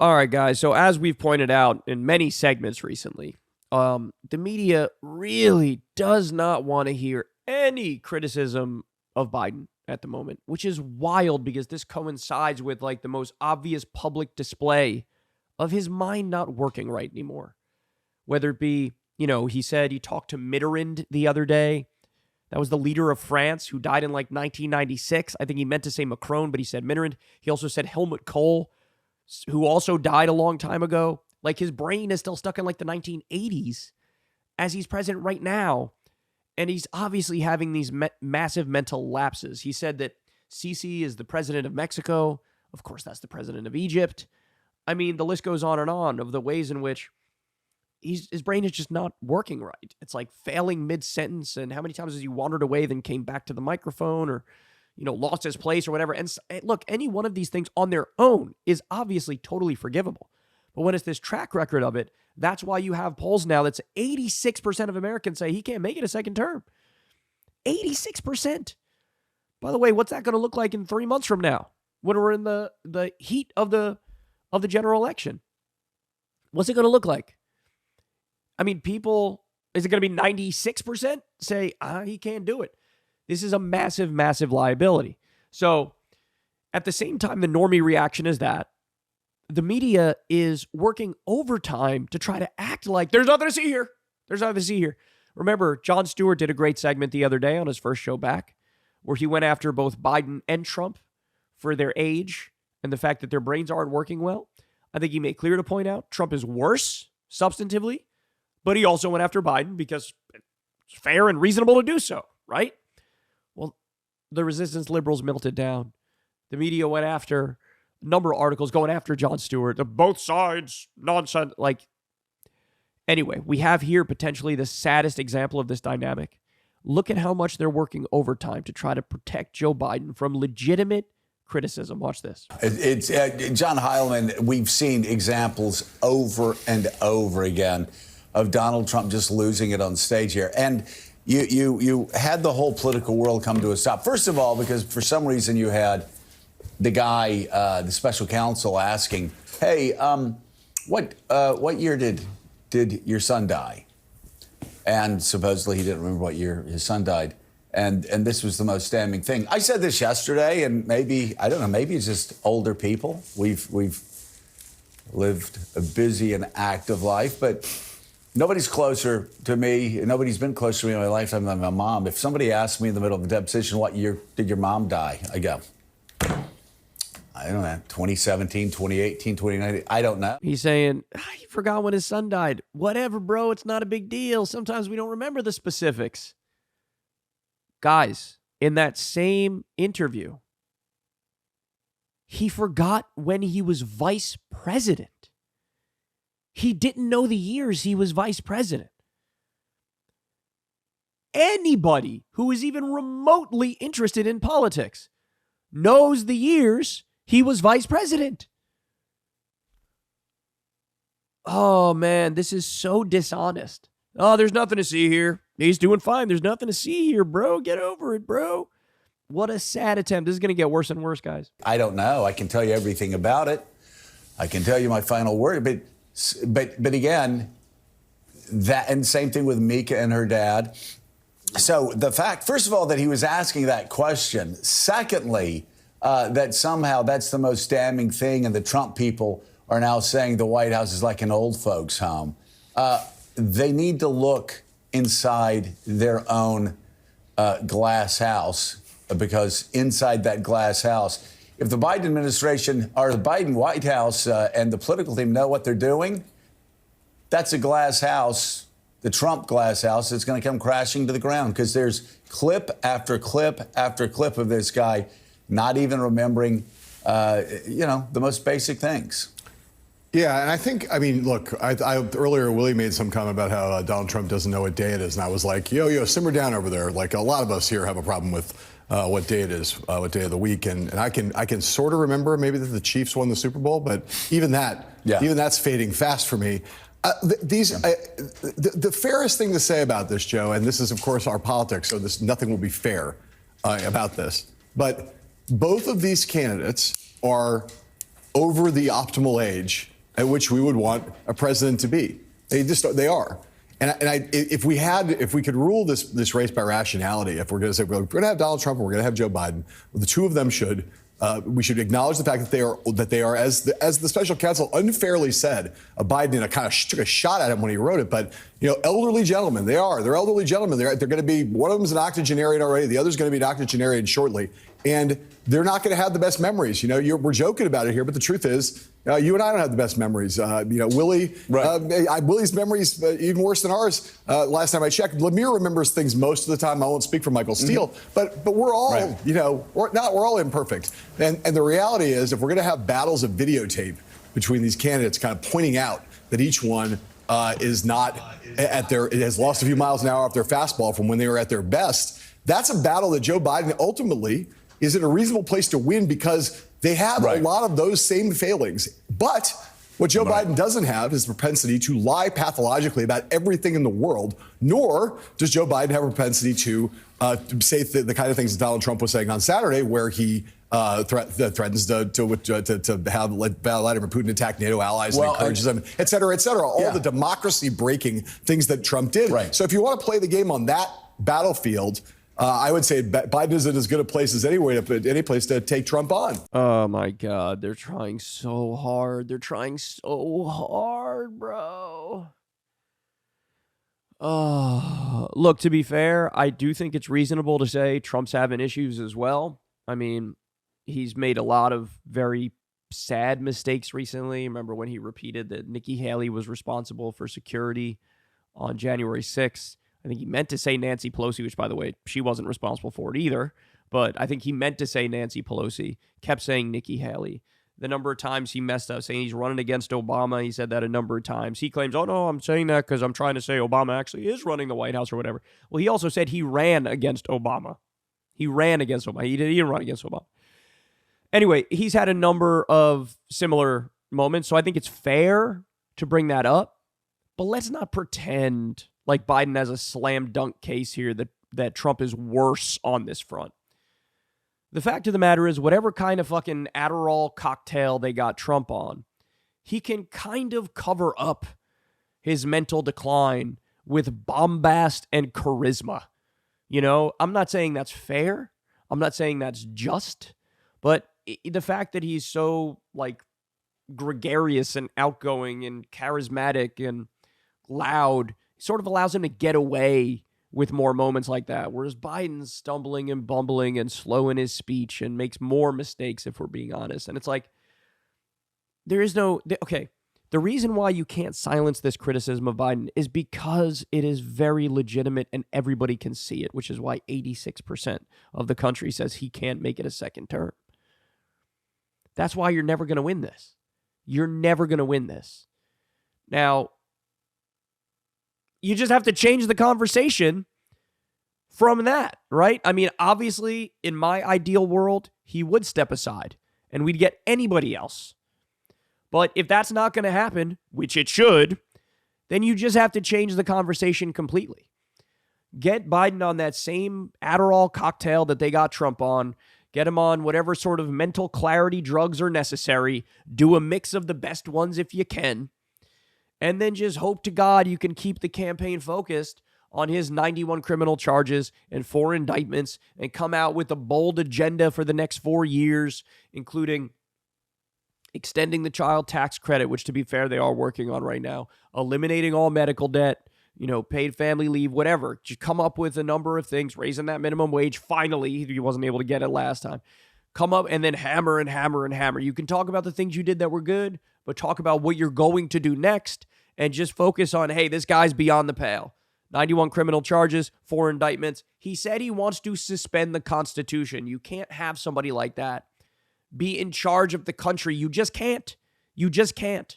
All right, guys. So as we've pointed out in many segments recently, the media really does not want to hear any criticism of Biden at the moment, which is wild because this coincides with like the most obvious public display of his mind not working right anymore. Whether it be, he said he talked to Mitterrand the other day. That was the leader of France who died in like 1996. I think he meant to say Macron, but he said Mitterrand. He also said Helmut Kohl, who also died a long time ago. Like his brain is still stuck in like the 1980s as he's president right now. And he's obviously having these massive mental lapses. He said that Sisi is the president of Mexico. Of course, that's the president of Egypt. I mean, the list goes on of the ways in which his brain is just not working right. It's like failing mid-sentence, and how many times has he wandered away, then came back to the microphone, or lost his place or whatever. And look, any one of these things on their own is obviously totally forgivable. But when it's this track record of it, that's why you have polls now that's 86% of Americans say he can't make it a second term. 86%. By the way, what's that going to look like in 3 months from now when we're in the heat of the general election? What's it going to look like? I mean, is it going to be 96% say, he can't do it? This is a massive, massive liability. So at the same time, the normie reaction is that the media is working overtime to try to act like there's nothing to see here. There's nothing to see here. Remember, Jon Stewart did a great segment the other day on his first show back where he went after both Biden and Trump for their age and the fact that their brains aren't working well. I think he made clear to point out Trump is worse substantively, but he also went after Biden because it's fair and reasonable to do so, right? Well, the resistance liberals melted down. The media went after a number of articles going after Jon Stewart. Both sides, nonsense. Anyway, we have here potentially the saddest example of this dynamic. Look at how much they're working overtime to try to protect Joe Biden from legitimate criticism. Watch this. It's John Heilemann. We've seen examples over and over again of Donald Trump just losing it on stage here. And you had the whole political world come to a stop. First of all, because for some reason you had the guy, the special counsel asking, hey, what year did your son die? And supposedly he didn't remember what year his son died. And this was the most damning thing. I said this yesterday, and maybe, I don't know, maybe it's just older people. We've lived a busy and active life, but nobody's closer to me. Nobody's been closer to me in my lifetime than my mom. If somebody asked me in the middle of a deposition, what year did your mom die? I go, I don't know, 2017, 2018, 2019. I don't know. He's saying, he forgot when his son died. Whatever, bro. It's not a big deal. Sometimes we don't remember the specifics. Guys, in that same interview, he forgot when he was vice president. He didn't know the years he was vice president. Anybody who is even remotely interested in politics knows the years he was vice president. Oh, man, this is so dishonest. Oh, there's nothing to see here. He's doing fine. There's nothing to see here, bro. Get over it, bro. What a sad attempt. This is going to get worse and worse, guys. I don't know. I can tell you everything about it. I can tell you my final word. But again, that, and same thing with Mika and her dad. So the fact, first of all, that he was asking that question. Secondly, that somehow that's the most damning thing, and the Trump people are now saying the White House is like an old folks' home. They need to look inside their own glass house, because inside that glass house, if the Biden administration or the Biden White House and the political team know what they're doing, that's a glass house, the Trump glass house, that's going to come crashing to the ground, because there's clip after clip after clip of this guy not even remembering, the most basic things. Yeah, and I think, look, I earlier Willie made some comment about how Donald Trump doesn't know what day it is, and I was like, yo, simmer down over there. Like, a lot of us here have a problem with what day it is, what day of the week, and I can sort of remember maybe that the Chiefs won the Super Bowl, but even that's fading fast for me. The fairest thing to say about this, Joe, and this is, of course, our politics, so nothing will be fair about this, but both of these candidates are over the optimal age at which we would want a president to be. They are. If we could rule this race by rationality, if we're going to say we're going to have Donald Trump and we're going to have Joe Biden, well, the two of them we should acknowledge the fact that they are as the special counsel unfairly said, Biden kind of took a shot at him when he wrote it, but elderly gentlemen, they're elderly gentlemen. They're going to be, one of them is an octogenarian already, the other's going to be an octogenarian shortly, and they're not going to have the best memories. We're joking about it here, but the truth is, you and I don't have the best memories. Willie, right. Willie's memories even worse than ours. Last time I checked, Lemire remembers things most of the time. I won't speak for Michael Steele, but we're all, right. We're all imperfect. And the reality is, if we're going to have battles of videotape between these candidates, kind of pointing out that each one is not has lost a few miles an hour off their fastball from when they were at their best, that's a battle that Joe Biden ultimately is in a reasonable place to win because they have a lot of those same failings. But what Joe Biden doesn't have is propensity to lie pathologically about everything in the world, nor does Joe Biden have a propensity to say the kind of things that Donald Trump was saying on Saturday, where he threatens to have Vladimir Putin attack NATO allies and encourages them, et cetera, all the democracy-breaking things that Trump did. Right. So if you want to play the game on that battlefield, I would say Biden is in as good a place as any place to take Trump on. Oh, my God. They're trying so hard. They're trying so hard, bro. Look, to be fair, I do think it's reasonable to say Trump's having issues as well. I mean, he's made a lot of very sad mistakes recently. Remember when he repeated that Nikki Haley was responsible for security on January 6th? I think he meant to say Nancy Pelosi, which, by the way, she wasn't responsible for it either. But I think he meant to say Nancy Pelosi, kept saying Nikki Haley. The number of times he messed up, saying he's running against Obama, he said that a number of times. He claims, oh, no, I'm saying that because I'm trying to say Obama actually is running the White House or whatever. Well, he also said he ran against Obama. He ran against Obama. He didn't run against Obama. Anyway, he's had a number of similar moments, so I think it's fair to bring that up. But let's not pretend like Biden has a slam dunk case here that Trump is worse on this front. The fact of the matter is, whatever kind of fucking Adderall cocktail they got Trump on, he can kind of cover up his mental decline with bombast and charisma. I'm not saying that's fair. I'm not saying that's just. But the fact that he's so, gregarious and outgoing and charismatic and loud sort of allows him to get away with more moments like that, whereas Biden's stumbling and bumbling and slow in his speech and makes more mistakes, if we're being honest. And it's like, the reason why you can't silence this criticism of Biden is because it is very legitimate and everybody can see it, which is why 86% of the country says he can't make it a second term. That's why you're never going to win this. You're never going to win this. Now, you just have to change the conversation from that, right? I mean, obviously, in my ideal world, he would step aside and we'd get anybody else. But if that's not going to happen, which it should, then you just have to change the conversation completely. Get Biden on that same Adderall cocktail that they got Trump on. Get him on whatever sort of mental clarity drugs are necessary. Do a mix of the best ones if you can. And then just hope to God you can keep the campaign focused on his 91 criminal charges and 4 indictments and come out with a bold agenda for the next 4 years, including extending the child tax credit, which, to be fair, they are working on right now, eliminating all medical debt, paid family leave, whatever. Just come up with a number of things, raising that minimum wage. Finally, he wasn't able to get it last time. Come up and then hammer and hammer and hammer. You can talk about the things you did that were good, but talk about what you're going to do next and just focus on, hey, this guy's beyond the pale. 91 criminal charges, 4 indictments. He said he wants to suspend the Constitution. You can't have somebody like that be in charge of the country. You just can't. You just can't.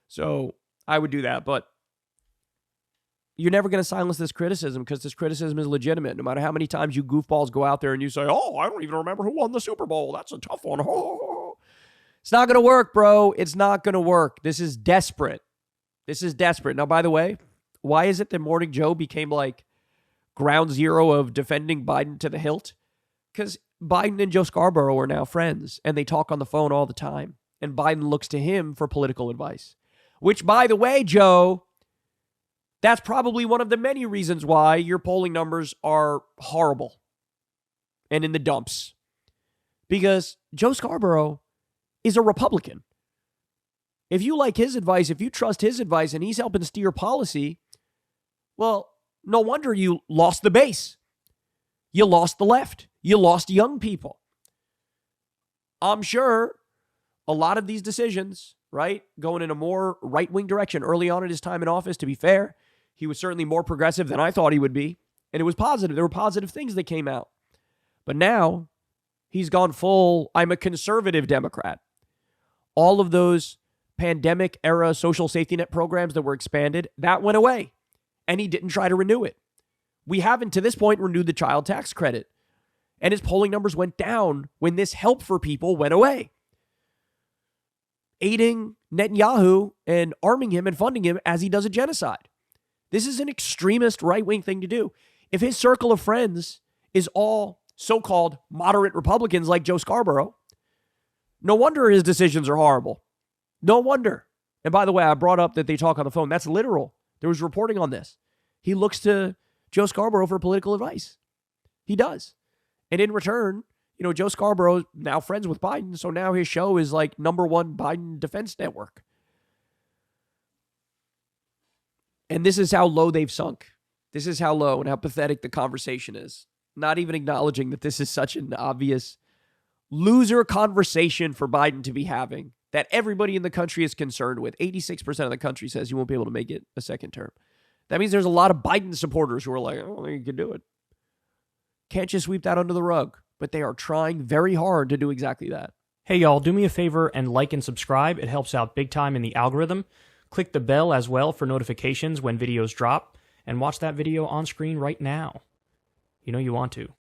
So I would do that, but you're never going to silence this criticism because this criticism is legitimate. No matter how many times you goofballs go out there and you say, oh, I don't even remember who won the Super Bowl. That's a tough one. Oh. It's not going to work, bro. It's not going to work. This is desperate. This is desperate. Now, by the way, why is it that Morning Joe became like ground zero of defending Biden to the hilt? Because Biden and Joe Scarborough are now friends, and they talk on the phone all the time. and Biden looks to him for political advice. Which, by the way, Joe, that's probably one of the many reasons why your polling numbers are horrible and in the dumps. Because Joe Scarborough is a Republican. If you like his advice, if you trust his advice, and he's helping steer policy, well, no wonder you lost the base. You lost the left. You lost young people. I'm sure a lot of these decisions, right, going in a more right-wing direction early on in his time in office, to be fair, he was certainly more progressive than I thought he would be. And it was positive. There were positive things that came out. But now he's gone full, I'm a conservative Democrat. All of those pandemic-era social safety net programs that were expanded, that went away. And he didn't try to renew it. We haven't, to this point, renewed the child tax credit. And his polling numbers went down when this help for people went away. Aiding Netanyahu and arming him and funding him as he does a genocide. This is an extremist right-wing thing to do. If his circle of friends is all so-called moderate Republicans like Joe Scarborough, no wonder his decisions are horrible. No wonder. And by the way, I brought up that they talk on the phone. That's literal. There was reporting on this. He looks to Joe Scarborough for political advice. He does. And in return, Joe Scarborough now friends with Biden, so now his show is like #1 Biden defense network. And this is how low they've sunk. This is how low and how pathetic the conversation is. Not even acknowledging that this is such an obvious loser conversation for Biden to be having that everybody in the country is concerned with. 86% of the country says you won't be able to make it a second term. That means there's a lot of Biden supporters who are like, I don't think you can do it. Can't just sweep that under the rug. But they are trying very hard to do exactly that. Hey, y'all, do me a favor and like and subscribe. It helps out big time in the algorithm. Click the bell as well for notifications when videos drop. And watch that video on screen right now. You know you want to.